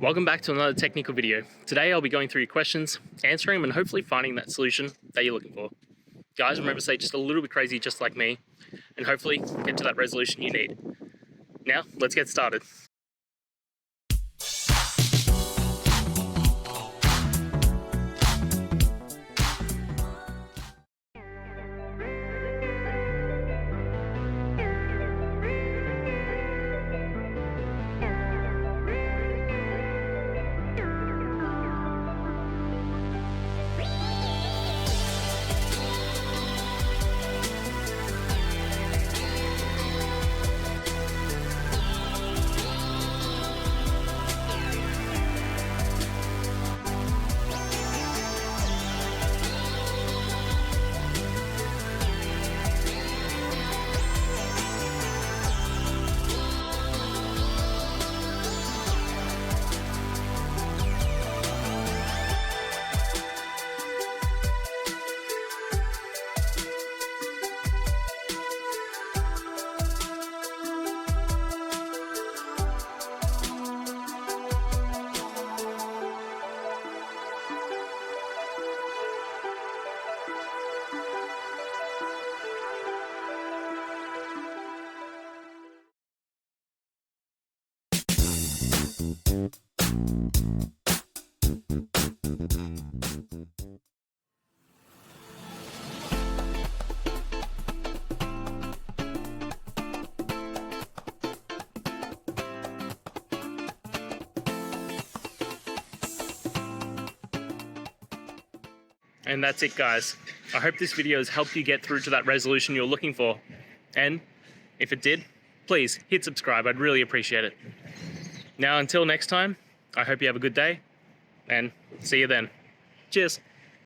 Welcome back to another technical video. Today I'll be going through your questions, answering them and hopefully finding that solution that you're looking for. Guys, remember to stay just a little bit crazy just like me and hopefully get to that resolution you need. Now, let's get started. And that's it, guys. I hope this video has helped you get through to that resolution you're looking for. And if it did, please hit subscribe. I'd really appreciate it. Now, until next time, I hope you have a good day and see you then. Cheers.